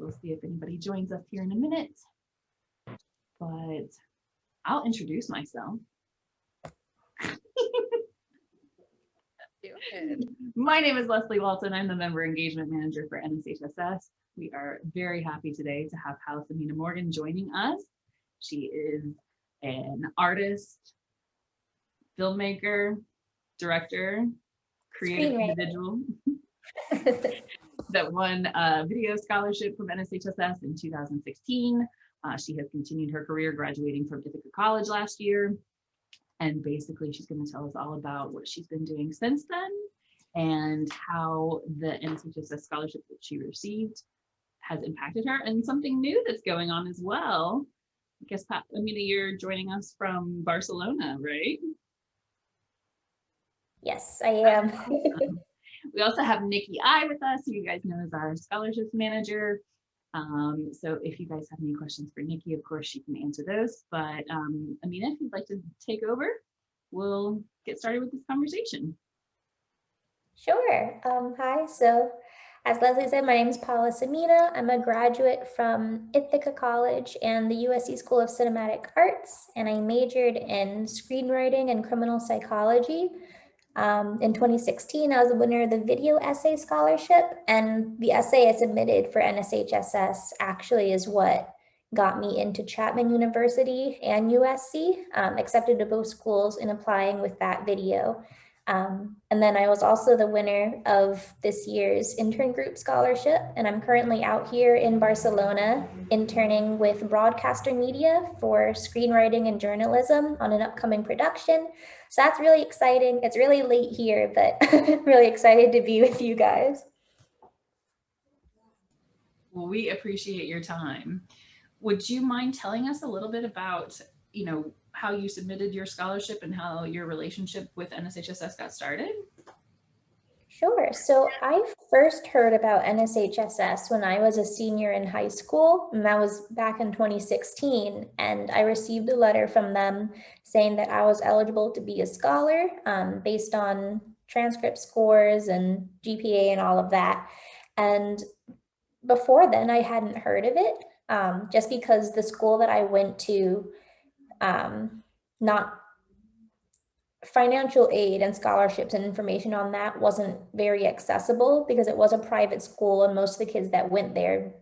we'll see if anybody joins us here in a minute. But I'll introduce myself. My name is Leslie Walton. I'm the Member Engagement Manager for NSHSS. We are very happy today to have Pallas-Amenah Morgan joining us. She is an artist, filmmaker, director, creative individual that won a video scholarship from NSHSS in 2016. She has continued her career graduating from Ithaca College last year. And basically, she's going to tell us all about what she's been doing since then and how the NSHSS scholarship that she received has impacted her, and something new that's going on as well. I guess, Pallas-Amenah, you're joining us from Barcelona, right? Yes, I am. We also have Nikki I with us, who you guys know as our scholarships manager. So if you guys have any questions for Nikki, of course, she can answer those. But Amenah, if you'd like to take over, we'll get started with this conversation. Sure. Hi. So as Leslie said, my name is Pallas-Amenah. I'm a graduate from Ithaca College and the USC School of Cinematic Arts, and I majored in screenwriting and criminal psychology. In 2016, I was the winner of the video essay scholarship, and the essay I submitted for NSHSS actually is what got me into Chapman University and USC, accepted to both schools in applying with that video. And then I was also the winner of this year's intern group scholarship, and I'm currently out here in Barcelona interning with Broadcaster Media for screenwriting and journalism on an upcoming production. So that's really exciting. It's really late here, but really excited to be with you guys. Well, we appreciate your time. Would you mind telling us a little bit about, how you submitted your scholarship and how your relationship with NSHSS got started? Sure. So I first heard about NSHSS when I was a senior in high school, and that was back in 2016. And I received a letter from them saying that I was eligible to be a scholar based on transcript scores and GPA and all of that. And before then, I hadn't heard of it just because the school that I went to, not financial aid and scholarships and information on that wasn't very accessible because it was a private school and most of the kids that went there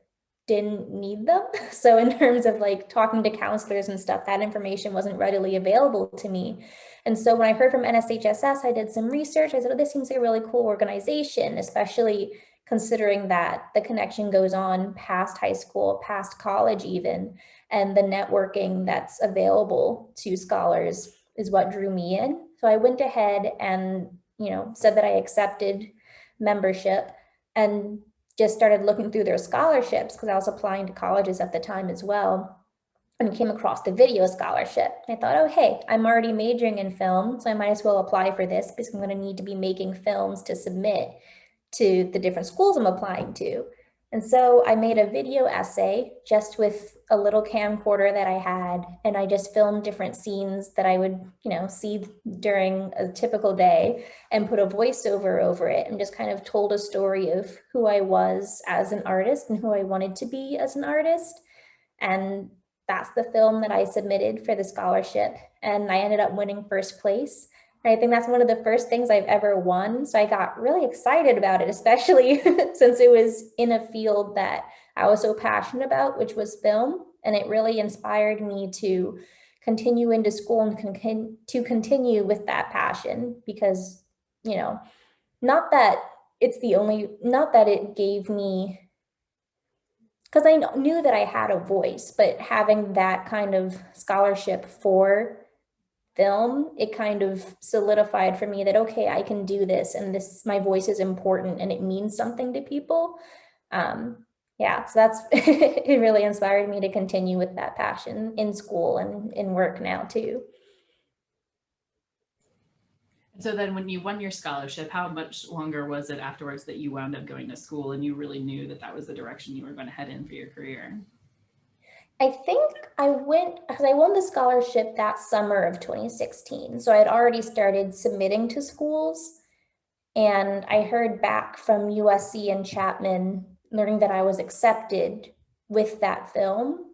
didn't need them. So in terms of like talking to counselors and stuff, that information wasn't readily available to me. And so when I heard from NSHSS, I did some research. I said, oh, this seems like a really cool organization, especially considering that the connection goes on past high school, past college even, and the networking that's available to scholars is what drew me in. So I went ahead and, said that I accepted membership and just started looking through their scholarships because I was applying to colleges at the time as well, and came across the video scholarship. I thought, oh, hey, I'm already majoring in film, so I might as well apply for this because I'm going to need to be making films to submit to the different schools I'm applying to. And so I made a video essay just with a little camcorder that I had, and I just filmed different scenes that I would, see during a typical day and put a voiceover over it and just kind of told a story of who I was as an artist and who I wanted to be as an artist. And that's the film that I submitted for the scholarship, and I ended up winning first place. I think that's one of the first things I've ever won. So I got really excited about it, especially since it was in a field that I was so passionate about, which was film. And it really inspired me to continue into school and to continue with that passion because, not that it gave me, because I knew that I had a voice, but having that kind of scholarship for film, it kind of solidified for me that, okay, I can do this, and my voice is important and it means something to people. So that's, it really inspired me to continue with that passion in school and in work now too. So then when you won your scholarship, how much longer was it afterwards that you wound up going to school and you really knew that that was the direction you were going to head in for your career? I think I went, because I won the scholarship that summer of 2016. So I had already started submitting to schools, and I heard back from USC and Chapman learning that I was accepted with that film.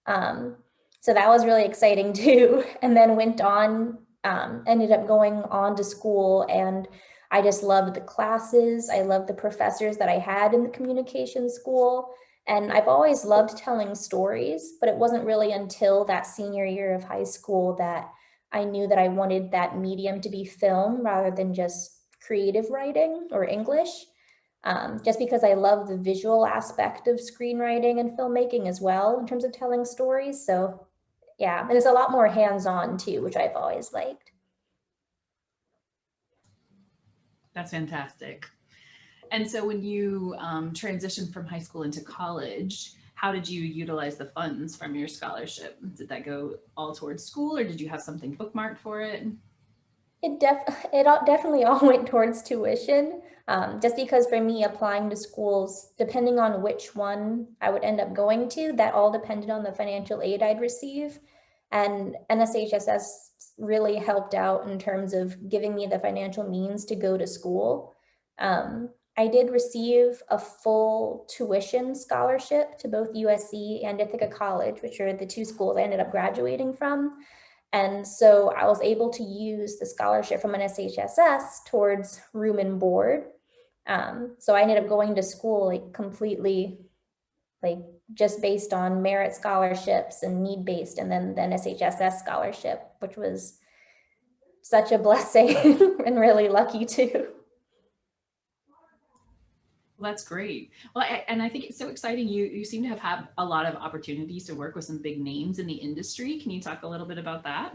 So that was really exciting too. And then went on, ended up going on to school, and I just loved the classes. I loved the professors that I had in the communication school. And I've always loved telling stories, but it wasn't really until that senior year of high school that I knew that I wanted that medium to be film rather than just creative writing or English. Just because I love the visual aspect of screenwriting and filmmaking as well in terms of telling stories. So yeah, and it's a lot more hands-on too, which I've always liked. That's fantastic. And so when you transitioned from high school into college, how did you utilize the funds from your scholarship? Did that go all towards school, or did you have something bookmarked for it? It definitely all went towards tuition, just because for me applying to schools, depending on which one I would end up going to, that all depended on the financial aid I'd receive. And NSHSS really helped out in terms of giving me the financial means to go to school. I did receive a full tuition scholarship to both USC and Ithaca College, which are the two schools I ended up graduating from. And so I was able to use the scholarship from NSHSS towards room and board. So I ended up going to school like completely, like just based on merit scholarships and need based, and then the NSHSS scholarship, which was such a blessing and really lucky too. Well, that's great. Well, and I think it's so exciting. You seem to have had a lot of opportunities to work with some big names in the industry. Can you talk a little bit about that?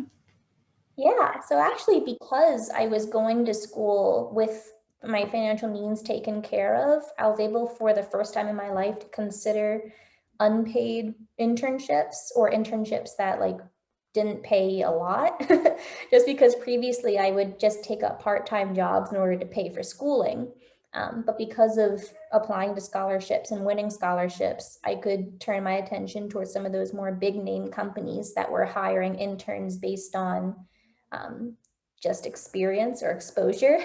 Yeah, so actually, because I was going to school with my financial means taken care of, I was able for the first time in my life to consider unpaid internships or internships that like didn't pay a lot. Just because previously I would just take up part-time jobs in order to pay for schooling. But because of applying to scholarships and winning scholarships, I could turn my attention towards some of those more big name companies that were hiring interns based on just experience or exposure,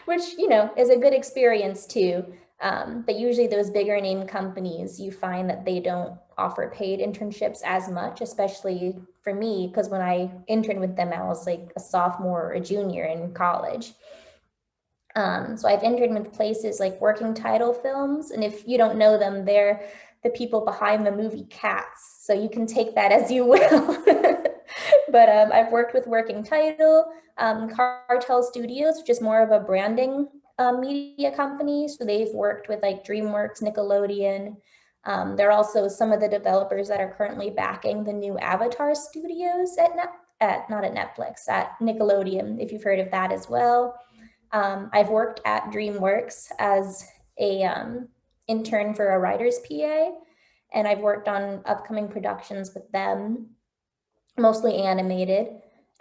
which, you know, is a good experience too. But usually those bigger name companies, you find that they don't offer paid internships as much, especially for me, because when I interned with them, I was like a sophomore or a junior in college. So I've interned with places like Working Title Films, and if you don't know them, they're the people behind the movie Cats. So you can take that as you will. But I've worked with Working Title, Cartel Studios, which is more of a branding media company. So they've worked with like DreamWorks, Nickelodeon. They're also some of the developers that are currently backing the new Avatar studios not at Netflix, at Nickelodeon, if you've heard of that as well. I've worked at DreamWorks as a intern for a writer's PA, and I've worked on upcoming productions with them, mostly animated.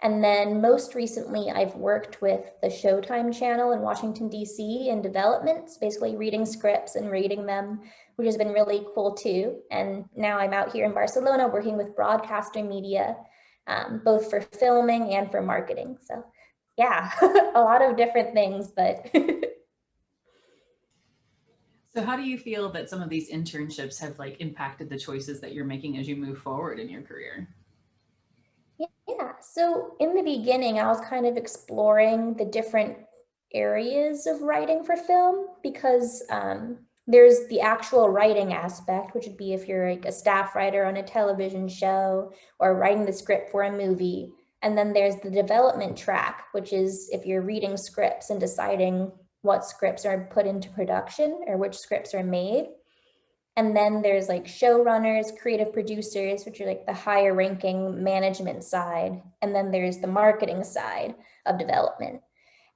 And then most recently, I've worked with the Showtime channel in Washington, D.C. in development, basically reading scripts and rating them, which has been really cool too. And now I'm out here in Barcelona working with broadcaster media, both for filming and for marketing. So yeah, a lot of different things, but So how do you feel that some of these internships have like impacted the choices that you're making as you move forward in your career? yeah. So in the beginning, I was kind of exploring the different areas of writing for film because there's the actual writing aspect, which would be if you're like a staff writer on a television show or writing the script for a movie. And then there's the development track, which is if you're reading scripts and deciding what scripts are put into production or which scripts are made. And then there's like showrunners, creative producers, which are like the higher ranking management side. And then there's the marketing side of development.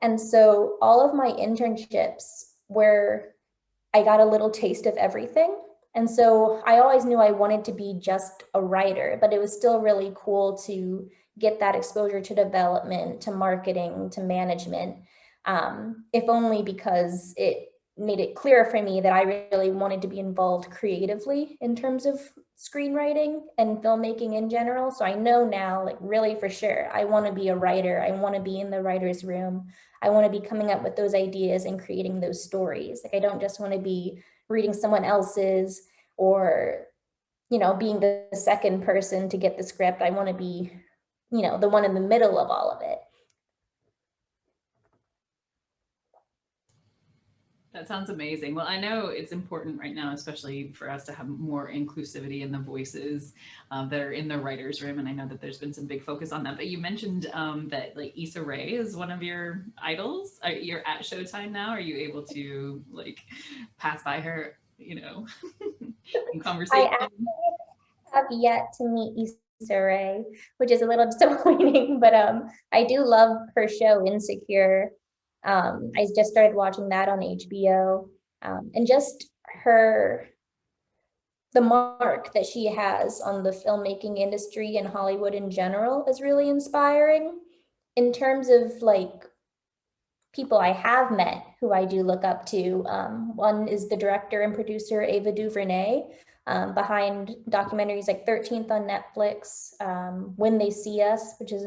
And so all of my internships were, I got a little taste of everything. And so I always knew I wanted to be just a writer, but it was still really cool to get that exposure to development, to marketing, to management, if only because it made it clear for me that I really wanted to be involved creatively in terms of screenwriting and filmmaking in general. So I know now, like really for sure, I want to be a writer. I want to be in the writer's room. I want to be coming up with those ideas and creating those stories. Like I don't just want to be reading someone else's or being the second person to get the script. I want to be, the one in the middle of all of it. That sounds amazing. Well, I know it's important right now, especially for us to have more inclusivity in the voices that are in the writer's room. And I know that there's been some big focus on that. But you mentioned that like Issa Rae is one of your idols. You're at Showtime now. Are you able to like pass by her, in conversation? I actually have yet to meet Issa Rae, which is a little disappointing, but I do love her show Insecure. I just started watching that on HBO, and just the mark that she has on the filmmaking industry and Hollywood in general is really inspiring. In terms of like people I have met who I do look up to, one is the director and producer Ava DuVernay, behind documentaries like 13th on Netflix, When They See Us, which is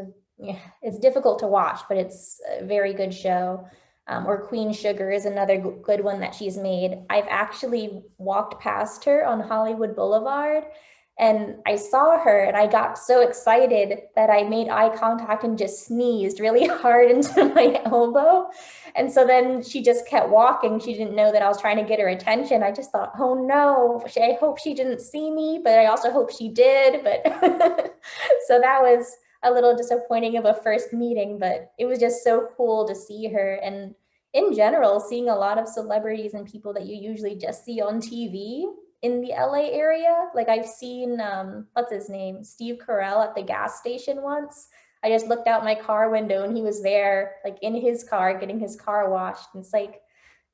it's difficult to watch, but it's a very good show. Or Queen Sugar is another good one that she's made. I've actually walked past her on Hollywood Boulevard and I saw her and I got so excited that I made eye contact and just sneezed really hard into my elbow. And so then she just kept walking. She didn't know that I was trying to get her attention. I just thought, oh no, I hope she didn't see me, but I also hope she did. But so that was a little disappointing of a first meeting, but it was just so cool to see her. And in general, seeing a lot of celebrities and people that you usually just see on TV in the LA area. Like I've seen, what's his name? Steve Carell at the gas station once. I just looked out my car window and he was there, like in his car, getting his car washed. And it's like,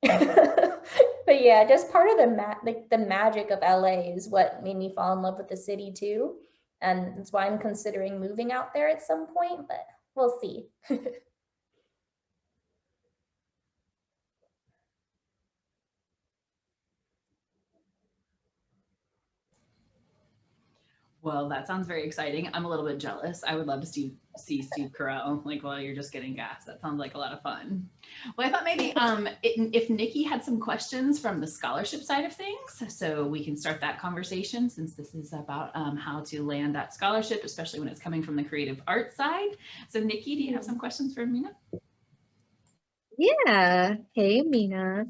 but yeah, just part of the magic of LA is what made me fall in love with the city too. And that's why I'm considering moving out there at some point, but we'll see. Well, that sounds very exciting. I'm a little bit jealous. I would love to see Steve Carell like while you're just getting gas. That sounds like a lot of fun. Well, I thought maybe if Nikki had some questions from the scholarship side of things, so we can start that conversation since this is about how to land that scholarship, especially when it's coming from the creative arts side. So Nikki, do you have some questions for Mina? Yeah. Hey, Mina.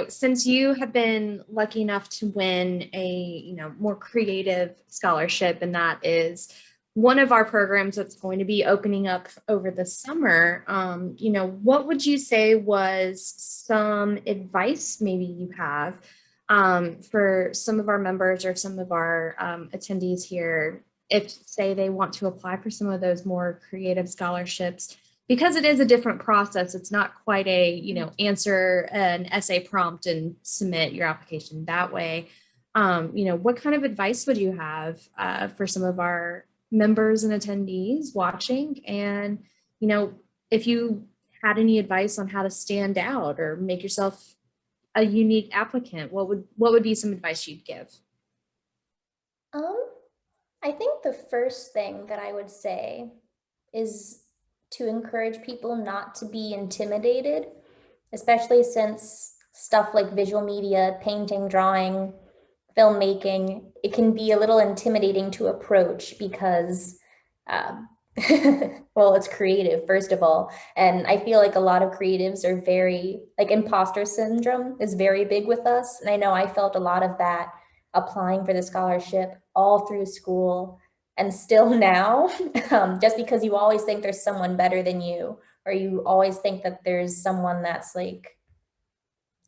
Since you have been lucky enough to win a, more creative scholarship, and that is one of our programs that's going to be opening up over the summer, what would you say was some advice maybe you have for some of our members or some of our attendees here, if say they want to apply for some of those more creative scholarships? Because it is a different process. It's not quite a, answer an essay prompt and submit your application that way. What kind of advice would you have for some of our members and attendees watching? And, if you had any advice on how to stand out or make yourself a unique applicant, what would be some advice you'd give? I think the first thing that I would say is to encourage people not to be intimidated, especially since stuff like visual media, painting, drawing, filmmaking, it can be a little intimidating to approach because, well, it's creative, first of all. And I feel like a lot of creatives are very, like imposter syndrome is very big with us. And I know I felt a lot of that applying for the scholarship all through school and still now, just because you always think there's someone better than you, or you always think that there's someone that's like,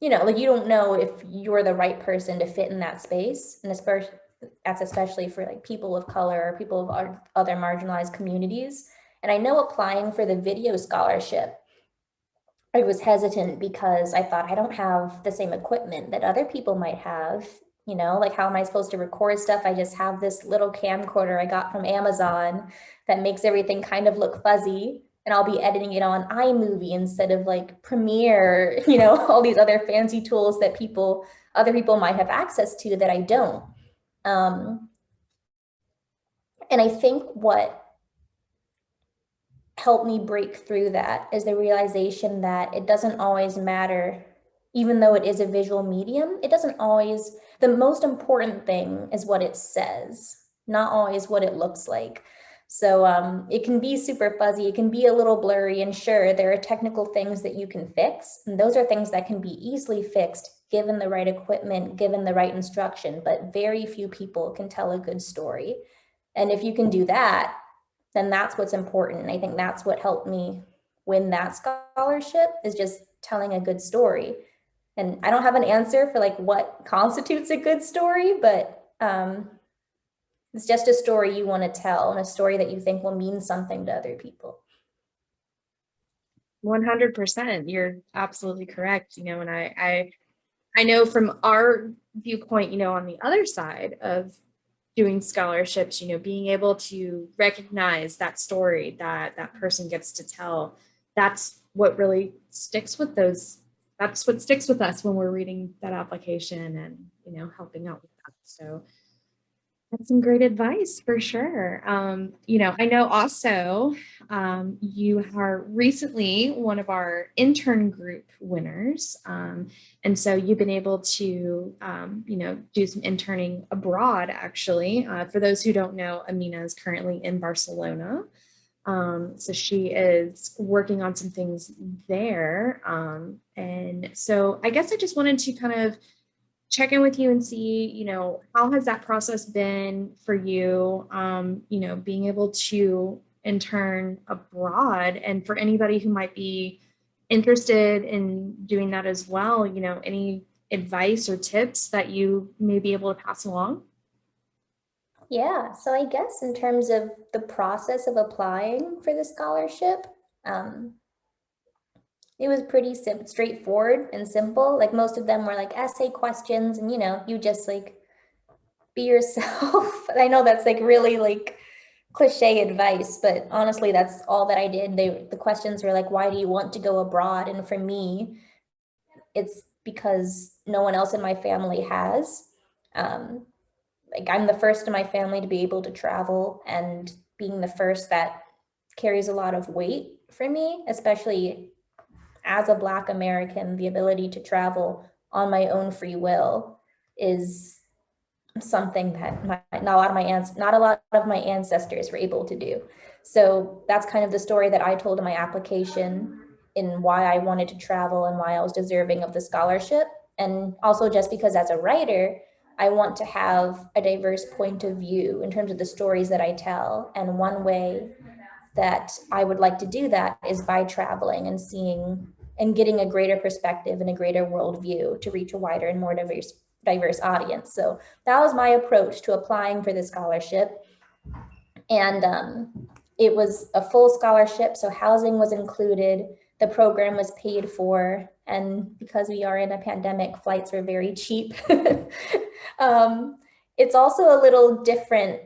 like you don't know if you're the right person to fit in that space. And especially for like people of color or people of other marginalized communities. And I know applying for the video scholarship, I was hesitant because I thought I don't have the same equipment that other people might have. Like how am I supposed to record stuff? I just have this little camcorder I got from Amazon that makes everything kind of look fuzzy. And I'll be editing it on iMovie instead of like Premiere, all these other fancy tools that other people might have access to that I don't. And I think what helped me break through that is the realization that it doesn't always matter even though it is a visual medium, it doesn't always, the most important thing is what it says, not always what it looks like. So it can be super fuzzy, it can be a little blurry, and sure, there are technical things that you can fix, and those are things that can be easily fixed given the right equipment, given the right instruction, but very few people can tell a good story. And if you can do that, then that's what's important. And I think that's what helped me win that scholarship, is just telling a good story. And I don't have an answer for like what constitutes a good story, but it's just a story you want to tell, and a story that you think will mean something to other people. 100%. You're absolutely correct. And I know from our viewpoint, on the other side of doing scholarships, being able to recognize that story that that person gets to tell, that's what really sticks with those. That's what sticks with us when we're reading that application and, helping out with that. So that's some great advice for sure. I know also you are recently one of our intern group winners. And so you've been able to, do some interning abroad, actually. For those who don't know, Amina is currently in Barcelona. So she is working on some things there. And so I guess I just wanted to kind of check in with you and see, how has that process been for you, being able to intern abroad, and for anybody who might be interested in doing that as well, any advice or tips that you may be able to pass along? Yeah, so I guess in terms of the process of applying for the scholarship, it was pretty straightforward and simple. Like most of them were like essay questions, and you just like be yourself. I know that's like really like cliche advice, but honestly, that's all that I did. The questions were like, why do you want to go abroad? And for me, it's because no one else in my family has. Like I'm the first in my family to be able to travel, and being the first, that carries a lot of weight for me, especially as a Black American. The ability to travel on my own free will is something that not a lot of my ancestors were able to do. So that's kind of the story that I told in my application, in why I wanted to travel and why I was deserving of the scholarship. And also just because as a writer, I want to have a diverse point of view in terms of the stories that I tell. And one way that I would like to do that is by traveling and seeing and getting a greater perspective and a greater worldview to reach a wider and more diverse audience. So that was my approach to applying for the scholarship. And it was a full scholarship, so housing was included, the program was paid for, and because we are in a pandemic, flights were very cheap. It's also a little different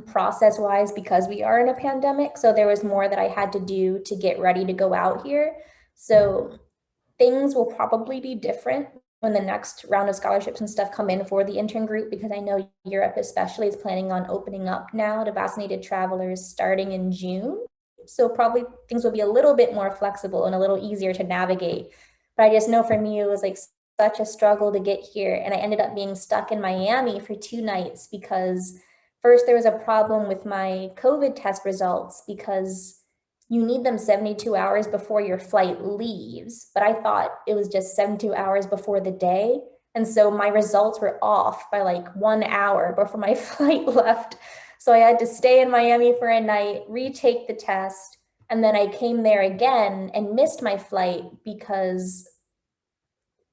process-wise because we are in a pandemic, so there was more that I had to do to get ready to go out here. So things will probably be different when the next round of scholarships and stuff come in for the intern group, because I know Europe especially is planning on opening up now to vaccinated travelers starting in June. So probably things will be a little bit more flexible and a little easier to navigate. But I just know for me, it was like such a struggle to get here. And I ended up being stuck in Miami for 2 nights because first there was a problem with my COVID test results, because you need them 72 hours before your flight leaves, but I thought it was just 72 hours before the day. And so my results were off by like 1 hour before my flight left. So I had to stay in Miami for a night, retake the test, and then I came there again and missed my flight because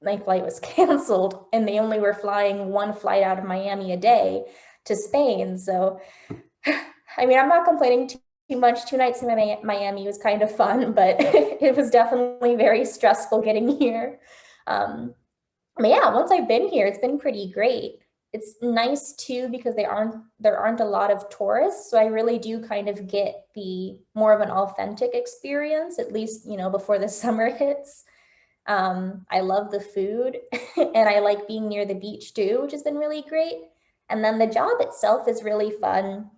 my flight was canceled and they only were flying 1 flight out of Miami a day to Spain. So, I mean, I'm not complaining too much. 2 nights in Miami was kind of fun, but it was definitely very stressful getting here. But yeah, once I've been here, it's been pretty great. It's nice too because there aren't a lot of tourists, so I really do kind of get the more of an authentic experience, at least before the summer hits. I love the food and I like being near the beach too, which has been really great. And then the job itself is really fun.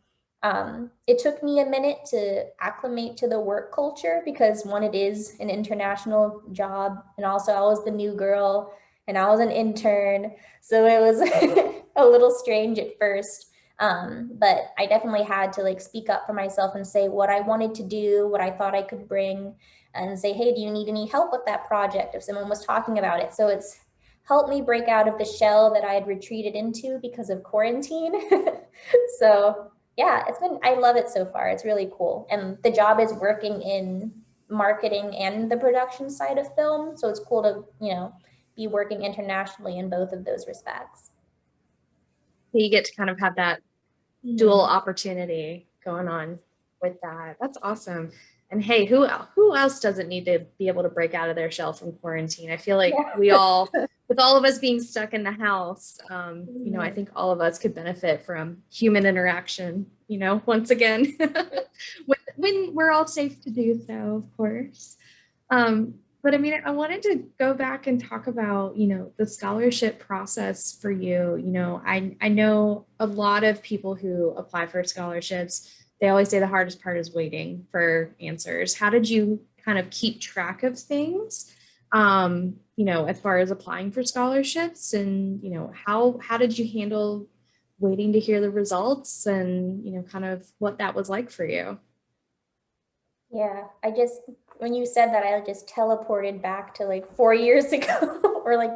It took me a minute to acclimate to the work culture because one, it is an international job, and also I was the new girl and I was an intern, so it was a little strange at first. But I definitely had to like speak up for myself and say what I wanted to do, what I thought I could bring, and say, hey, do you need any help with that project if someone was talking about it? So it's helped me break out of the shell that I had retreated into because of quarantine. So yeah, I love it so far. It's really cool. And the job is working in marketing and the production side of film. So it's cool to, be working internationally in both of those respects. So you get to kind of have that dual opportunity going on with that. That's awesome. And hey, who else doesn't need to be able to break out of their shell from quarantine? I feel like we all, with all of us being stuck in the house, I think all of us could benefit from human interaction, once again, when we're all safe to do so, of course. But I mean, I wanted to go back and talk about, the scholarship process for you. I know a lot of people who apply for scholarships, they always say the hardest part is waiting for answers. How did you kind of keep track of things, as far as applying for scholarships, and, how did you handle waiting to hear the results, and, kind of what that was like for you? Yeah, when you said that, I just teleported back to like 4 years ago, or like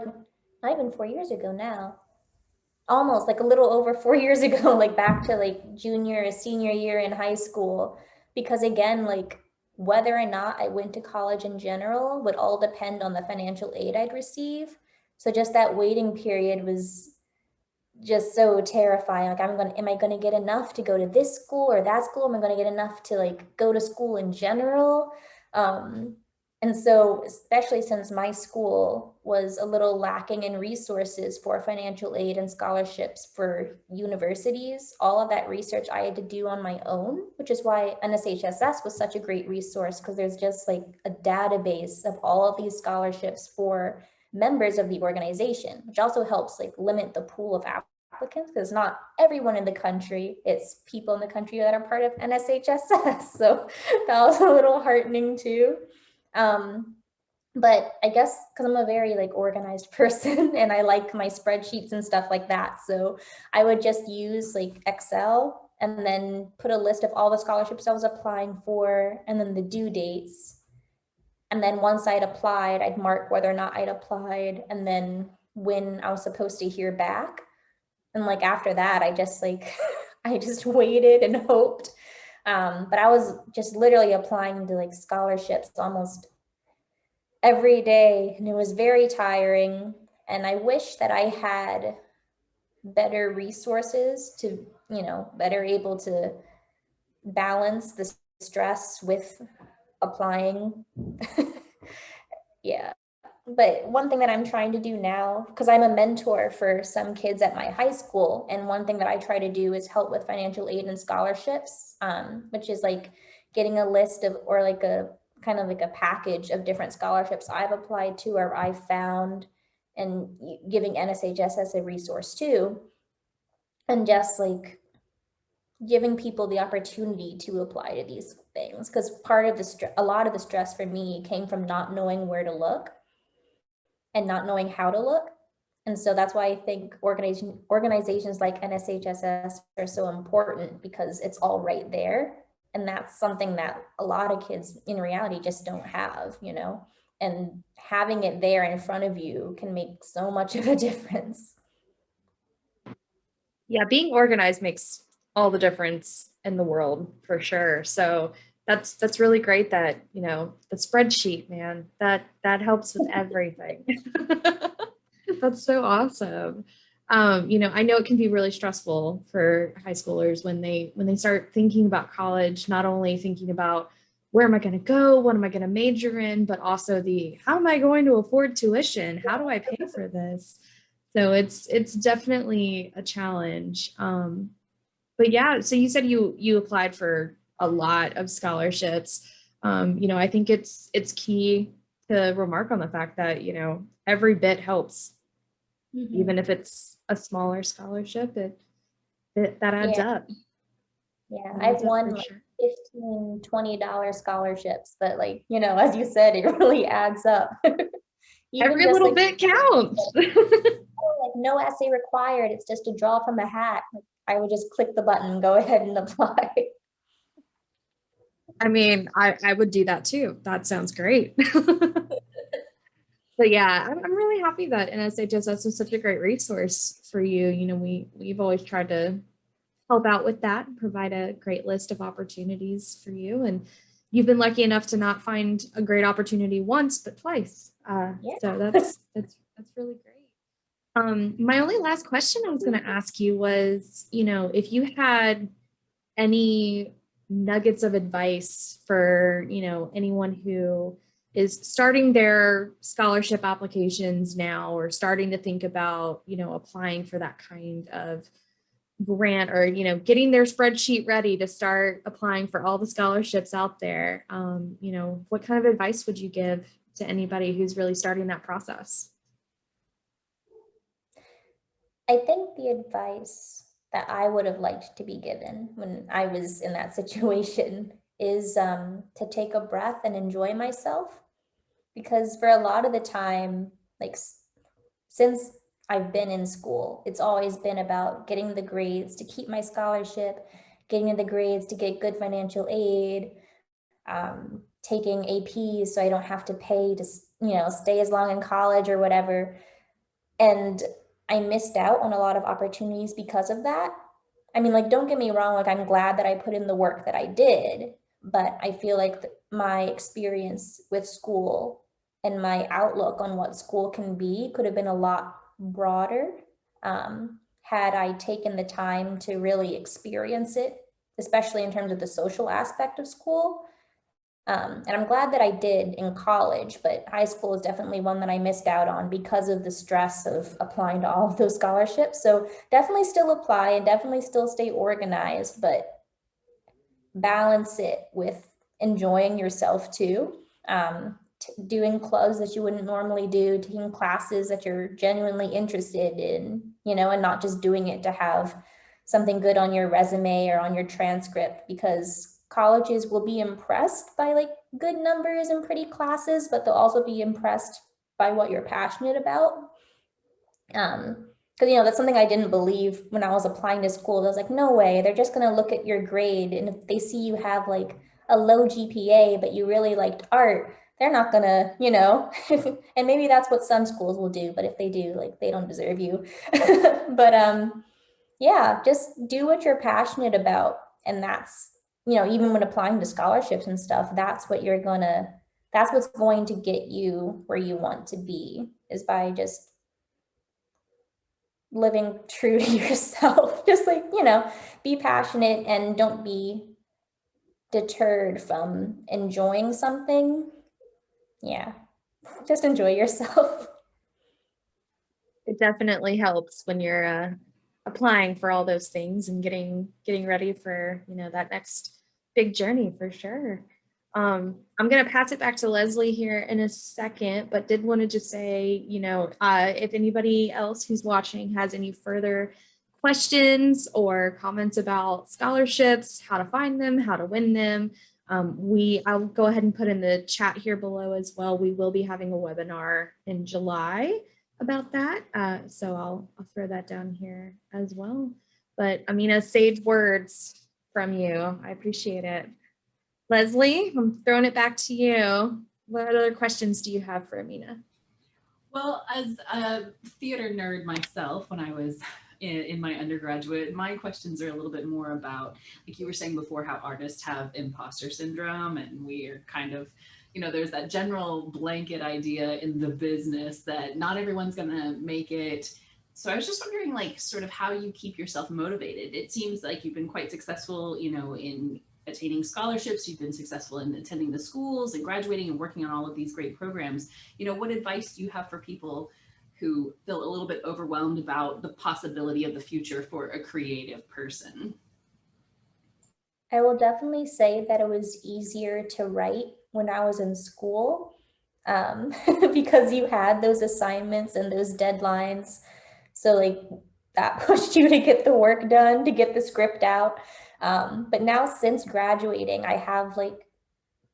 not even 4 years ago now, almost like a little over 4 years ago, like back to like junior, senior year in high school. Because again, like whether or not I went to college in general would all depend on the financial aid I'd receive. So just that waiting period was just so terrifying. Like am I gonna get enough to go to this school or that school? Am I gonna get enough to like go to school in general? And so, especially since my school was a little lacking in resources for financial aid and scholarships for universities, all of that research I had to do on my own, which is why NSHSS was such a great resource, because there's just like a database of all of these scholarships for members of the organization, which also helps like limit the pool of applicants, because not everyone in the country, it's people in the country that are part of NSHSS. So that was a little heartening too. But I guess because I'm a very like organized person and I like my spreadsheets and stuff like that. So I would just use like Excel and then put a list of all the scholarships I was applying for, and then the due dates. And then once I'd applied, I'd mark whether or not I'd applied, and then when I was supposed to hear back. And like after that, I just I just waited and hoped. But I was just literally applying to like scholarships almost every day, and it was very tiring. And I wish that I had better resources to, better able to balance the stress with applying. Yeah. But one thing that I'm trying to do now, because I'm a mentor for some kids at my high school, and one thing that I try to do is help with financial aid and scholarships, which is like getting a list of, or like a kind of like a package of different scholarships I've applied to or I've found, and giving NSHS as a resource too. And just like giving people the opportunity to apply to these things, because a lot of the stress for me came from not knowing where to look and not knowing how to look. And so that's why I think organizations like NSHSS are so important, because it's all right there. And that's something that a lot of kids in reality just don't have, and having it there in front of you can make so much of a difference. Yeah, being organized makes all the difference in the world, for sure. So that's really great that, the spreadsheet, man, that helps with everything. That's so awesome. I know it can be really stressful for high schoolers when they start thinking about college, not only thinking about where am I going to go, what am I going to major in, but also how am I going to afford tuition? How do I pay for this? So it's definitely a challenge. But yeah, so you said you applied for a lot of scholarships. I think it's key to remark on the fact that, every bit helps. Mm-hmm. Even if it's a smaller scholarship, that adds up. Yeah, That I've adds up won for like sure. $15, $20 scholarships, but like, as you said, it really adds up. Even Every just little like, bit counts. like no essay required, it's just a draw from a hat. Like, I would just click the button and go ahead and apply. I mean, I would do that too. That sounds great. But yeah, I'm really happy that NSHSS was such a great resource for you. We've always tried to help out with that and provide a great list of opportunities for you. And you've been lucky enough to not find a great opportunity once, but twice. Yeah. So that's really great. My only last question I was going to ask you was, if you had any nuggets of advice for, anyone who is starting their scholarship applications now or starting to think about, applying for that kind of grant or, getting their spreadsheet ready to start applying for all the scholarships out there, what kind of advice would you give to anybody who's really starting that process? I think the advice that I would have liked to be given when I was in that situation is to take a breath and enjoy myself. Because for a lot of the time, like since I've been in school, it's always been about getting the grades to keep my scholarship, getting the grades to get good financial aid, taking APs so I don't have to pay to, stay as long in college or whatever. And I missed out on a lot of opportunities because of that. I mean, like, don't get me wrong, like, I'm glad that I put in the work that I did, but I feel like my experience with school and my outlook on what school can be could have been a lot broader, had I taken the time to really experience it, especially in terms of the social aspect of school. And I'm glad that I did in college, but high school is definitely one that I missed out on because of the stress of applying to all of those scholarships. So definitely still apply and definitely still stay organized, but balance it with enjoying yourself too. Doing clubs that you wouldn't normally do, taking classes that you're genuinely interested in, and not just doing it to have something good on your resume or on your transcript, because colleges will be impressed by like good numbers and pretty classes, but they'll also be impressed by what you're passionate about. Because that's something I didn't believe when I was applying to school. I was like, no way, they're just gonna look at your grade, and if they see you have like a low GPA but you really liked art, they're not gonna, and maybe that's what some schools will do, but if they do, like, they don't deserve you. But yeah, just do what you're passionate about, and that's, even when applying to scholarships and stuff, that's what's going to get you where you want to be, is by just living true to yourself. Just like, be passionate and don't be deterred from enjoying something. Yeah, just enjoy yourself. It definitely helps when you're applying for all those things and getting ready for that next big journey for sure. I'm going to pass it back to Leslie here in a second, but did want to just say, if anybody else who's watching has any further questions or comments about scholarships, how to find them, how to win them, I'll go ahead and put in the chat here below as well. We will be having a webinar in July about that. So I'll throw that down here as well. But Amina, sage words from you. I appreciate it. Leslie, I'm throwing it back to you. What other questions do you have for Amina? Well, as a theater nerd myself, when I was in my undergraduate, my questions are a little bit more about, like you were saying before, how artists have imposter syndrome, and we are kind of, there's that general blanket idea in the business that not everyone's going to make it. So I was just wondering, like, sort of how you keep yourself motivated. It seems like you've been quite successful, in attaining scholarships. You've been successful in attending the schools and graduating and working on all of these great programs. What advice do you have for people who feel a little bit overwhelmed about the possibility of the future for a creative person? I will definitely say that it was easier to write when I was in school, because you had those assignments and those deadlines. So like that pushed you to get the work done, to get the script out. But now since graduating, I have like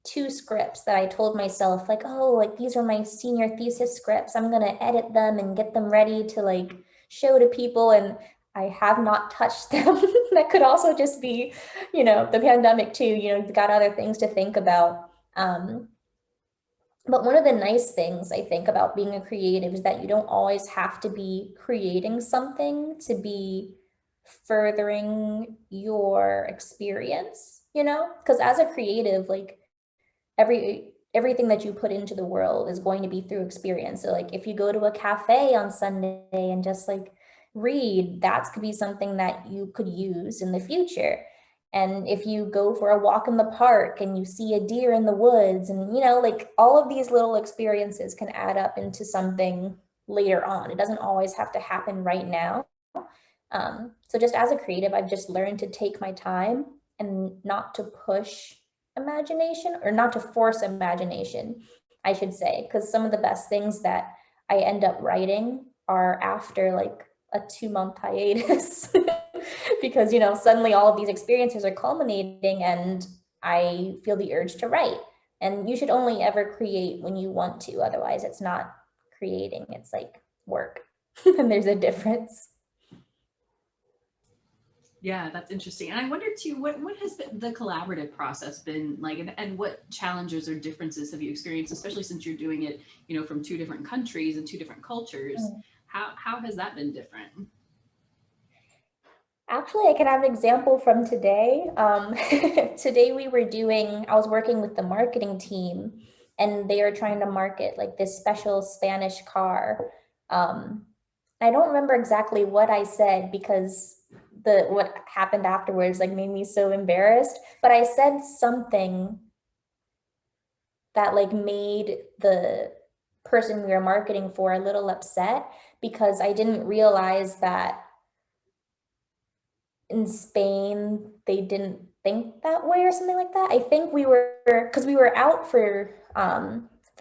2 scripts that I told myself like, oh, like these are my senior thesis scripts. I'm gonna edit them and get them ready to like show to people, and I have not touched them. That could also just be, the pandemic too, you've got other things to think about. But one of the nice things I think about being a creative is that you don't always have to be creating something to be furthering your experience, because as a creative, like everything that you put into the world is going to be through experience. So like if you go to a cafe on Sunday and just like read, that could be something that you could use in the future. And if you go for a walk in the park and you see a deer in the woods, and like all of these little experiences can add up into something later on. It doesn't always have to happen right now. So just as a creative, I've just learned to take my time and not to push imagination, or not to force imagination, I should say, because some of the best things that I end up writing are after like a 2-month hiatus because suddenly all of these experiences are culminating and I feel the urge to write. And you should only ever create when you want to, otherwise it's not creating, it's like work. And there's a difference. Yeah, that's interesting. And I wonder too, what has been the collaborative process been like, and what challenges or differences have you experienced, especially since you're doing it, from 2 different countries and 2 different cultures? How has that been different? Actually, I can have an example from today. Today I was working with the marketing team, and they are trying to market like this special Spanish car. I don't remember exactly what I said because what happened afterwards like made me so embarrassed, but I said something that like made the person we were marketing for a little upset, because I didn't realize that in Spain they didn't think that way or something like that. I think because we were out for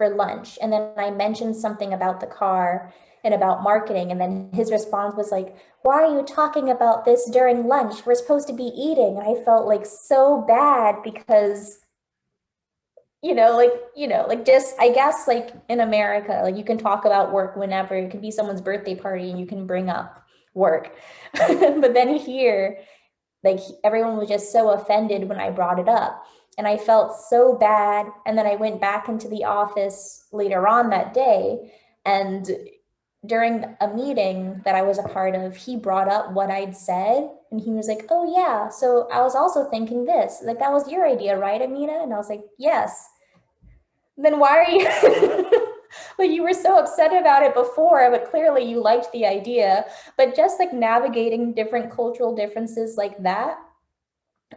lunch, and then I mentioned something about the car and about marketing, and then his response was like, why are you talking about this during lunch? We're supposed to be eating. And I felt like so bad because like just, I guess like in America, like you can talk about work whenever. It could be someone's birthday party and you can bring up work. But then here, like everyone was just so offended when I brought it up. And I felt so bad. And then I went back into the office later on that day, and during a meeting that I was a part of, he brought up what I'd said, and he was like, oh yeah, so I was also thinking this, like that was your idea, right, Amina? And I was like, yes. Then why are you like, you were so upset about it before, but clearly you liked the idea. But just like navigating different cultural differences like that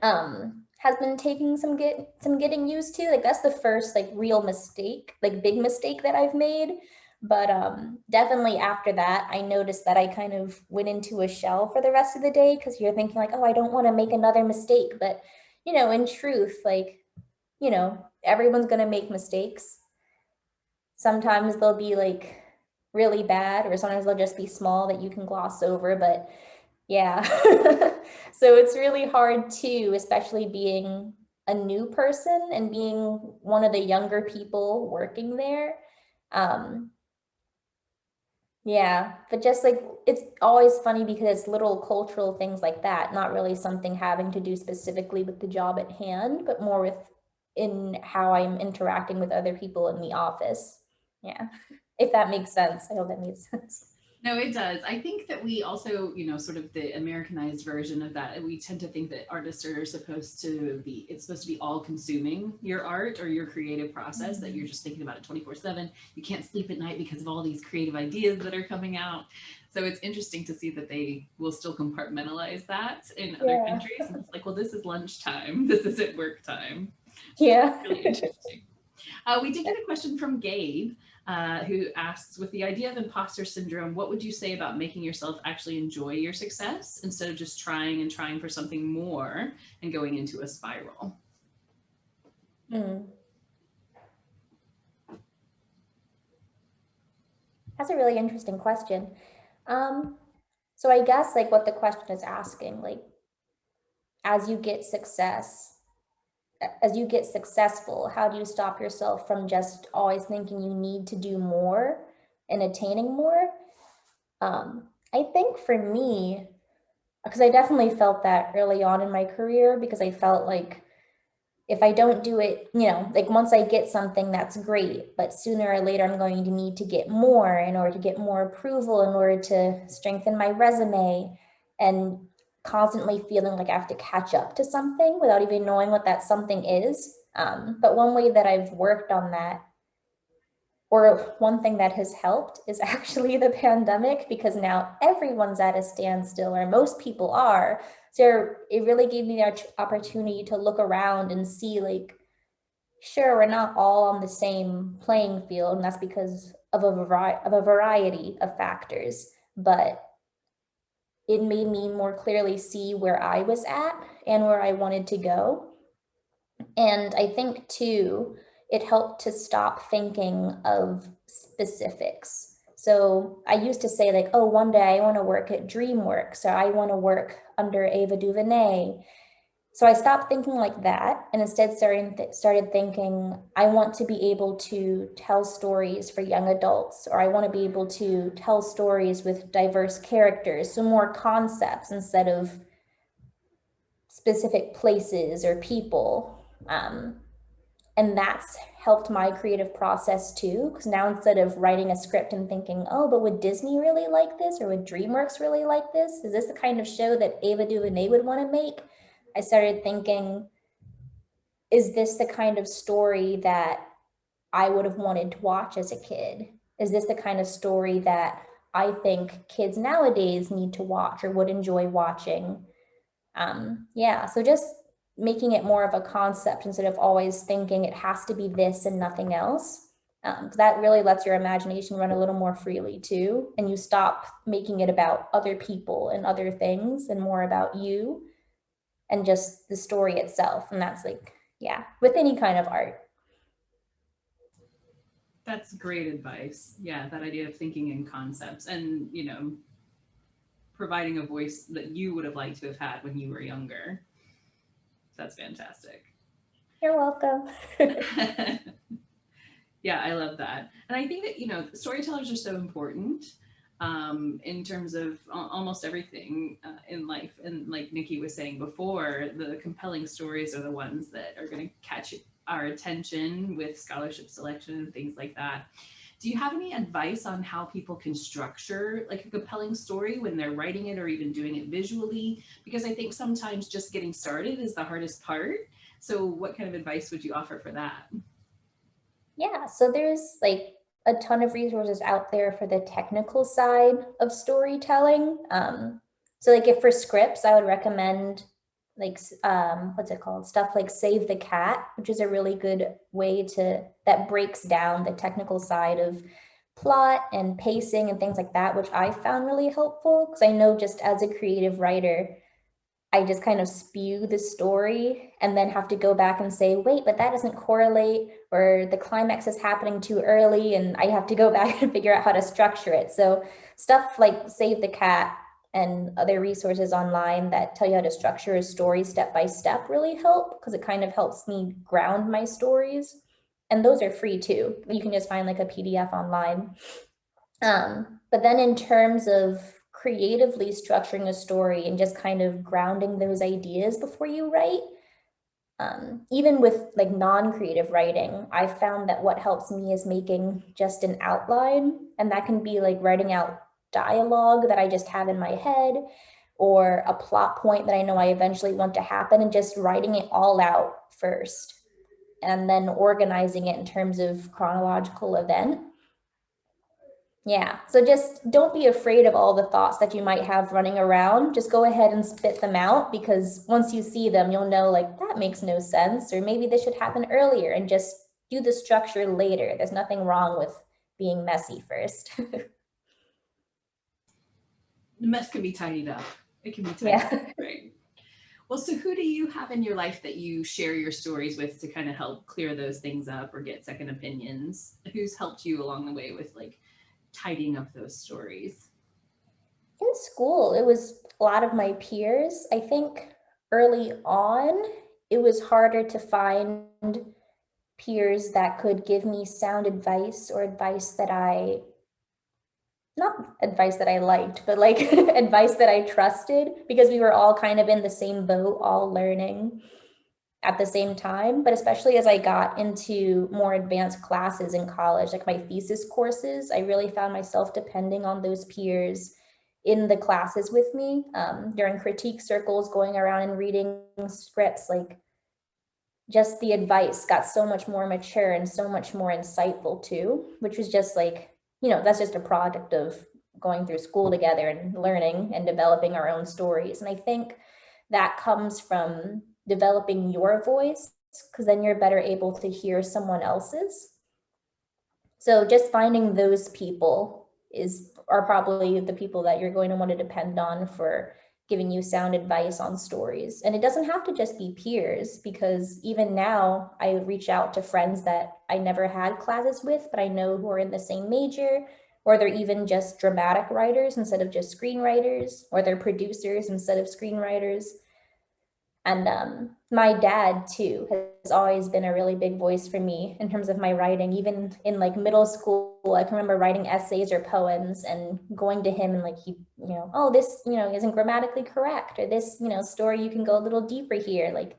has been taking some getting used to. Like that's the first like real mistake, like big mistake that I've made. But definitely after that, I noticed that I kind of went into a shell for the rest of the day, because you're thinking like, oh, I don't want to make another mistake. But in truth, like, everyone's gonna make mistakes. Sometimes they'll be like really bad, or sometimes they'll just be small that you can gloss over. But yeah. So it's really hard too, especially being a new person and being one of the younger people working there. Yeah, but just like, it's always funny because it's little cultural things like that, not really something having to do specifically with the job at hand, but more with in how I'm interacting with other people in the office. Yeah, if that makes sense. I hope that makes sense. No, it does. I think that we also, sort of the Americanized version of that, we tend to think that artists are supposed to be, it's supposed to be all consuming your art or your creative process, that you're just thinking about it 24/7. You can't sleep at night because of all these creative ideas that are coming out. So it's interesting to see that they will still compartmentalize that in other countries. And it's like, well, this is lunchtime. This isn't work time. Yeah. Really interesting. We did get a question from Gabe, who asks, with the idea of imposter syndrome, what would you say about making yourself actually enjoy your success instead of just trying and trying for something more and going into a spiral? That's a really interesting question. So I guess like what the question is asking, like, as you get successful, how do you stop yourself from just always thinking you need to do more and attaining more? I think for me, because I definitely felt that early on in my career, because I felt like if I don't do it, like once I get something, that's great, but sooner or later I'm going to need to get more in order to get more approval, in order to strengthen my resume, and constantly feeling like I have to catch up to something without even knowing what that something is. But one way that I've worked on that, or one thing that has helped, is actually the pandemic, because now everyone's at a standstill, or most people are. So it really gave me the opportunity to look around and see, like, sure, we're not all on the same playing field, and that's because of a variety of factors, but it made me more clearly see where I was at and where I wanted to go. And I think too, it helped to stop thinking of specifics. So I used to say, like, oh, one day I want to work at DreamWorks, or I want to work under Ava DuVernay. So I stopped thinking like that, and instead started thinking, I want to be able to tell stories for young adults, or I want to be able to tell stories with diverse characters, so more concepts instead of specific places or people. And that's helped my creative process too, because now instead of writing a script and thinking, oh, but would Disney really like this, or would DreamWorks really like this? Is this the kind of show that Ava DuVernay would want to make? I started thinking, is this the kind of story that I would have wanted to watch as a kid? Is this the kind of story that I think kids nowadays need to watch or would enjoy watching? Yeah, so just making it more of a concept instead of always thinking it has to be this and nothing else. That really lets your imagination run a little more freely too, and you stop making it about other people and other things and more about you and just the story itself. And that's like, yeah, with any kind of art. That's great advice. Yeah, that idea of thinking in concepts and, providing a voice that you would have liked to have had when you were younger. That's fantastic. You're welcome. Yeah, I love that. And I think that, storytellers are so important in terms of almost everything in life. And like Nikki was saying before, the compelling stories are the ones that are going to catch our attention with scholarship selection and things like that. Do you have any advice on how people can structure like a compelling story when they're writing it or even doing it visually? Because I think sometimes just getting started is the hardest part. So what kind of advice would you offer for that? Yeah, so there's like a ton of resources out there for the technical side of storytelling. So like if for scripts, I would recommend like what's it called? Stuff like Save the Cat, which is a really good way that breaks down the technical side of plot and pacing and things like that, which I found really helpful, because I know just as a creative writer, I just kind of spew the story and then have to go back and say, wait, but that doesn't correlate, or the climax is happening too early, and I have to go back and figure out how to structure it. So stuff like Save the Cat and other resources online that tell you how to structure a story step by step really help, because it kind of helps me ground my stories. And those are free too. You can just find like a PDF online. But then in terms of creatively structuring a story and just kind of grounding those ideas before you write, even with like non-creative writing, I found that what helps me is making just an outline, and that can be like writing out dialogue that I just have in my head, or a plot point that I know I eventually want to happen, and just writing it all out first, and then organizing it in terms of chronological event. Yeah, so just don't be afraid of all the thoughts that you might have running around. Just go ahead and spit them out, because once you see them, you'll know, like, that makes no sense, or maybe this should happen earlier, and just do the structure later. There's nothing wrong with being messy first. The mess can be tidied up. It can be tidied Yeah. up, right? Well, so who do you have in your life that you share your stories with to kind of help clear those things up or get second opinions? Who's helped you along the way with like tidying up those stories? In school, it was a lot of my peers. I think early on, it was harder to find peers that could give me sound advice or advice that not advice that I liked, but like advice that I trusted, because we were all kind of in the same boat, all learning at the same time. But especially as I got into more advanced classes in college, like my thesis courses, I really found myself depending on those peers in the classes with me, during critique circles, going around and reading scripts. Like, just the advice got so much more mature and so much more insightful too, which was just like, that's just a product of going through school together and learning and developing our own stories. And I think that comes from developing your voice, because then you're better able to hear someone else's. So just finding those people are probably the people that you're going to want to depend on for giving you sound advice on stories. And it doesn't have to just be peers, because even now I reach out to friends that I never had classes with, but I know who are in the same major, or they're even just dramatic writers instead of just screenwriters, or they're producers instead of screenwriters. And my dad too has always been a really big voice for me in terms of my writing. Even in like middle school, I can remember writing essays or poems and going to him and like, oh, this, isn't grammatically correct, or this, story, you can go a little deeper here. Like,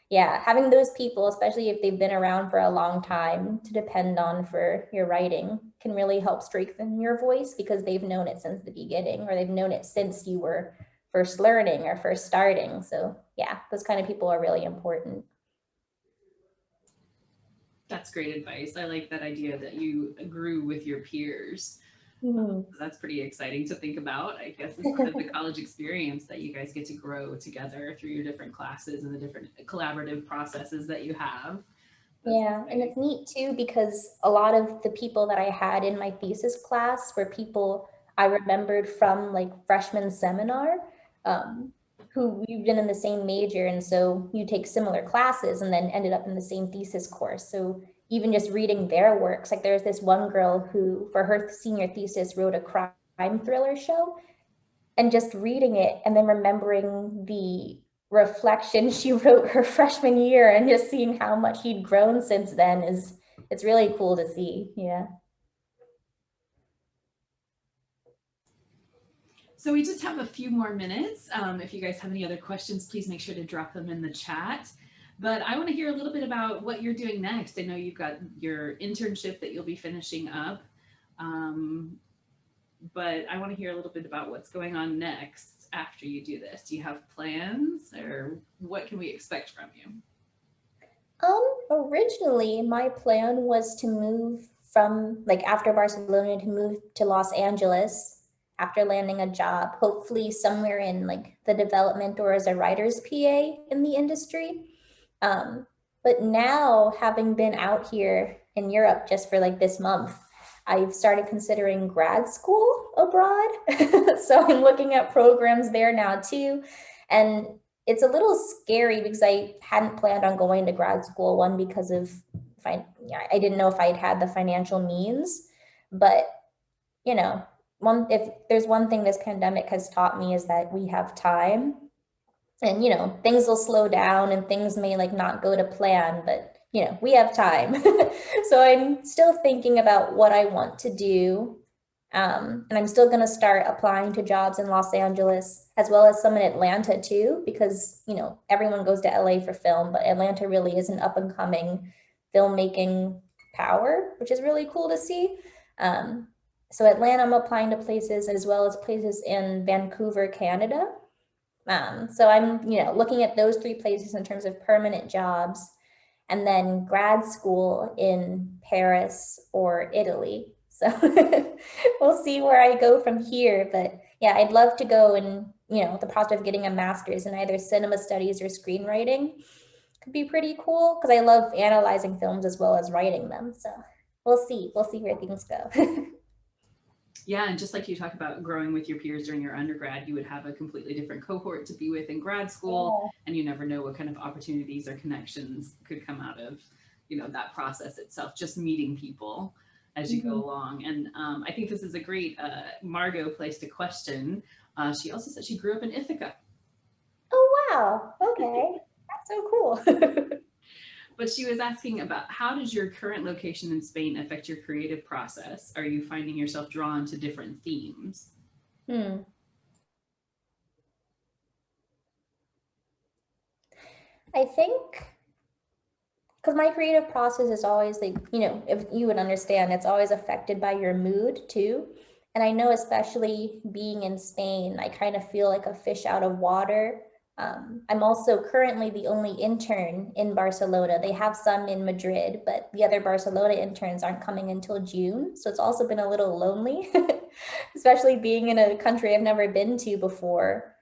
yeah, having those people, especially if they've been around for a long time, to depend on for your writing can really help strengthen your voice, because they've known it since the beginning, or they've known it since you were first learning or first starting. So yeah, those kind of people are really important. That's great advice. I like that idea that you grew with your peers. That's pretty exciting to think about. I guess it's part of the college experience that you guys get to grow together through your different classes and the different collaborative processes that you have. Yeah, and it's neat too, because a lot of the people that I had in my thesis class were people I remembered from like freshman seminar, who we've been in the same major. And so you take similar classes and then ended up in the same thesis course. So even just reading their works, like there's this one girl who, for her senior thesis, wrote a crime thriller show. And just reading it and then remembering the reflection she wrote her freshman year and just seeing how much he'd grown since then it's really cool to see. Yeah. So we just have a few more minutes. If you guys have any other questions, please make sure to drop them in the chat. But I want to hear a little bit about what you're doing next. I know you've got your internship that you'll be finishing up. But I want to hear a little bit about what's going on next after you do this. Do you have plans, or what can we expect from you? Originally my plan was to move from, like, after Barcelona, to move to Los Angeles after landing a job, hopefully somewhere in like the development or as a writer's PA in the industry. But now, having been out here in Europe just for like this month, I've started considering grad school abroad. So I'm looking at programs there now too. And it's a little scary because I hadn't planned on going to grad school, one, because of I didn't know if I'd had the financial means, but if there's one thing this pandemic has taught me, is that we have time, and things will slow down and things may like not go to plan, but we have time. So I'm still thinking about what I want to do. And I'm still going to start applying to jobs in Los Angeles, as well as some in Atlanta too, because everyone goes to LA for film, but Atlanta really is an up and coming filmmaking power, which is really cool to see. So Atlanta, I'm applying to places, as well as places in Vancouver, Canada. So I'm, looking at those 3 places in terms of permanent jobs, and then grad school in Paris or Italy. So we'll see where I go from here. But yeah, I'd love to go, and, the prospect of getting a master's in either cinema studies or screenwriting could be pretty cool, because I love analyzing films as well as writing them. So we'll see where things go. Yeah, and just like you talked about growing with your peers during your undergrad, you would have a completely different cohort to be with in grad school, and you never know what kind of opportunities or connections could come out of, that process itself, just meeting people as you go along. And I think this is a great, Margot placed a question. She also said she grew up in Ithaca. Oh, wow, okay, that's so cool. But she was asking about, how does your current location in Spain affect your creative process? Are you finding yourself drawn to different themes? Hmm. I think because my creative process is always like, if you would understand, it's always affected by your mood too. And I know, especially being in Spain, I kind of feel like a fish out of water. I'm also currently the only intern in Barcelona. They have some in Madrid, but the other Barcelona interns aren't coming until June. So it's also been a little lonely, especially being in a country I've never been to before.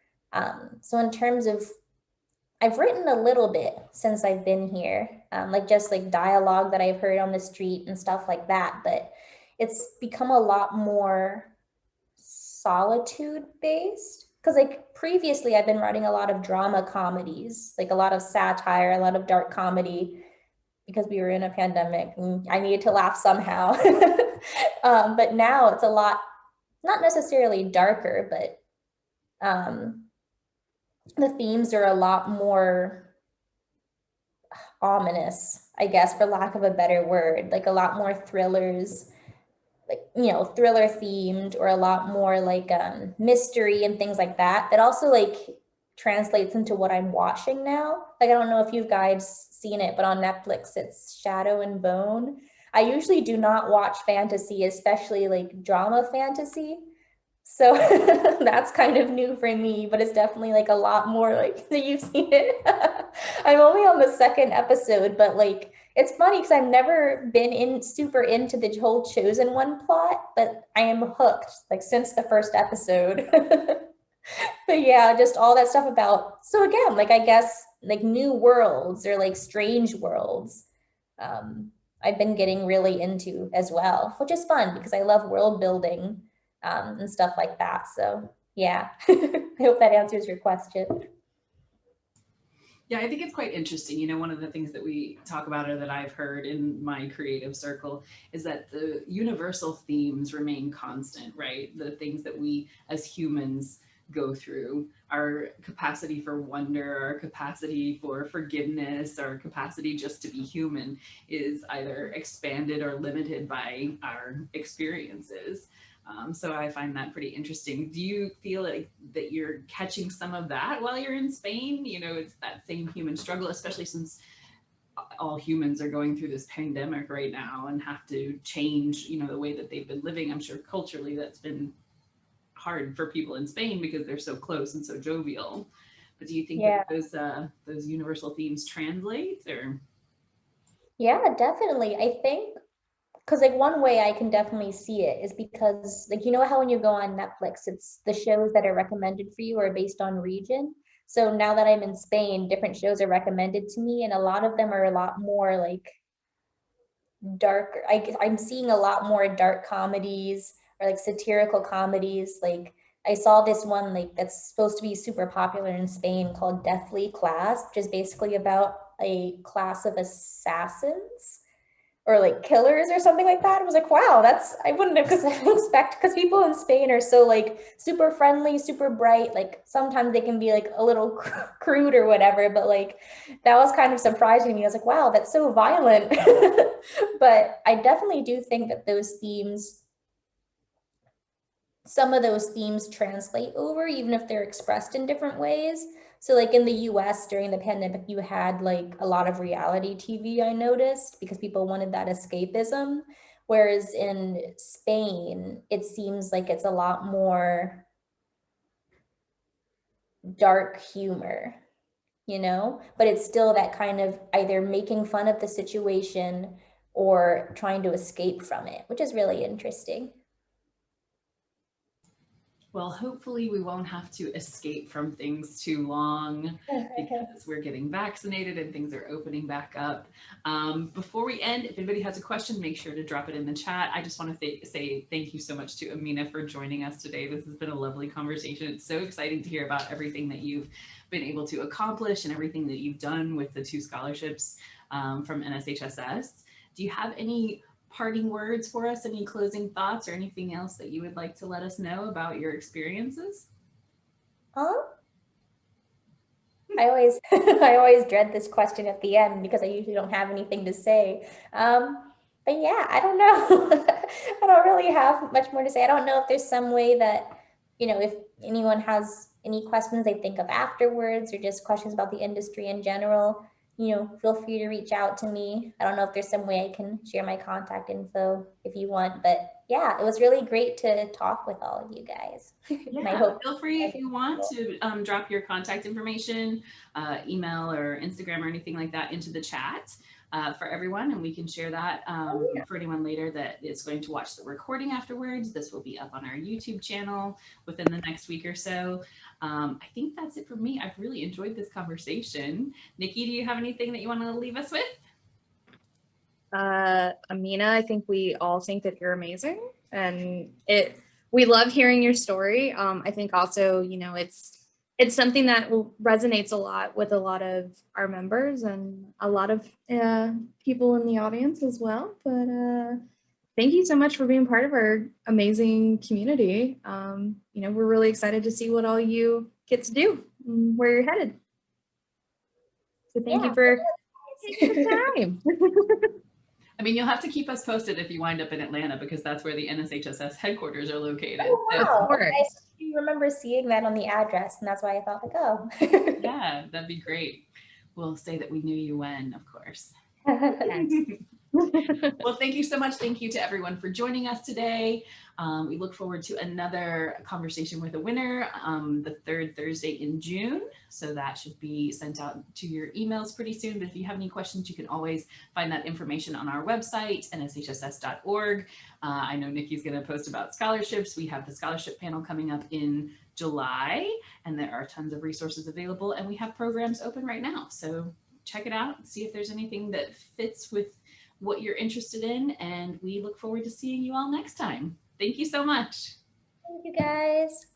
So in terms of I've written a little bit since I've been here, like just like dialogue that I've heard on the street and stuff like that. But it's become a lot more solitude based. Because like previously, I've been writing a lot of drama comedies, like a lot of satire, a lot of dark comedy, because we were in a pandemic and I needed to laugh somehow. But now it's a lot, not necessarily darker, but the themes are a lot more ominous, I guess, for lack of a better word, like a lot more thrillers, like, thriller themed, or a lot more like mystery and things like that. That also like translates into what I'm watching now. Like, I don't know if you guys seen it, but on Netflix, it's Shadow and Bone. I usually do not watch fantasy, especially like drama fantasy. So that's kind of new for me, but it's definitely like a lot more like that you've seen it. I'm only on the second episode, but like it's funny because I've never been super into the whole chosen one plot, but I am hooked like since the first episode. But yeah, just all that stuff about, so again, like I guess like new worlds or like strange worlds. Um, I've been getting really into as well, which is fun because I love world building and stuff like that. So yeah, I hope that answers your question. Yeah, I think it's quite interesting. You know, one of the things that we talk about, or that I've heard in my creative circle, is that the universal themes remain constant, right? The things that we as humans go through, our capacity for wonder, our capacity for forgiveness, our capacity just to be human, is either expanded or limited by our experiences. So I find that pretty interesting. Do you feel like that you're catching some of that while you're in Spain? You know, it's that same human struggle, especially since all humans are going through this pandemic right now and have to change, you know, the way that they've been living. I'm sure culturally that's been hard for people in Spain because they're so close and so jovial. But do you think Yeah. that those universal themes translate, or? Yeah, definitely. I think because like one way I can definitely see it is because like how when you go on Netflix, it's the shows that are recommended for you are based on region. So now that I'm in Spain, different shows are recommended to me, and a lot of them are a lot more like dark. I'm seeing a lot more dark comedies or like satirical comedies. Like I saw this one like that's supposed to be super popular in Spain called Deathly Class, which is basically about a class of assassins or like killers or something like that. I was like, wow, I wouldn't have, because I expect, because people in Spain are so like super friendly, super bright. Like sometimes they can be like a little crude or whatever, but like that was kind of surprising to me. I was like, wow, that's so violent. But I definitely do think that some of those themes translate over, even if they're expressed in different ways. So like in the US during the pandemic, you had like a lot of reality TV, I noticed, because people wanted that escapism. Whereas in Spain, it seems like it's a lot more dark humor, but it's still that kind of either making fun of the situation or trying to escape from it, which is really interesting. Well, hopefully we won't have to escape from things too long because we're getting vaccinated and things are opening back up. Before we end, if anybody has a question, make sure to drop it in the chat. I just want to say thank you so much to Amina for joining us today. This has been a lovely conversation. It's so exciting to hear about everything that you've been able to accomplish and everything that you've done with the 2 scholarships from NSHSS. Do you have any parting words for us? Any closing thoughts or anything else that you would like to let us know about your experiences? Huh? I always I always dread this question at the end because I usually don't have anything to say. But yeah, I don't know. I don't really have much more to say. I don't know if there's some way that, if anyone has any questions they think of afterwards or just questions about the industry in general, feel free to reach out to me. I don't know if there's some way I can share my contact info if you want, but yeah, it was really great to talk with all of you guys. And I Yeah, hope feel free if you want to drop your contact information, email or Instagram or anything like that into the chat for everyone, and we can share that for anyone later that is going to watch the recording afterwards. This will be up on our YouTube channel within the next week or so. I think that's it for me. I've really enjoyed this conversation. Nikki, do you have anything that you want to leave us with? Amina, I think we all think that you're amazing, and we love hearing your story. I think also, it's something that resonates a lot with a lot of our members and a lot of people in the audience as well. But thank you so much for being part of our amazing community. We're really excited to see what all you get to do and where you're headed. So thank you for taking the time. I mean, you'll have to keep us posted if you wind up in Atlanta, because that's where the NSHSS headquarters are located. Oh, wow. So, I remember seeing that on the address, and that's why I thought, like, oh. Yeah, that'd be great. We'll say that we knew you when, of course. Well, thank you so much. Thank you to everyone for joining us today. We look forward to another conversation with a winner the third Thursday in June. So that should be sent out to your emails pretty soon. But if you have any questions, you can always find that information on our website, nshss.org. I know Nikki's going to post about scholarships. We have the scholarship panel coming up in July, and there are tons of resources available, and we have programs open right now. So check it out, see if there's anything that fits with what you're interested in, and we look forward to seeing you all next time. Thank you so much. Thank you, guys.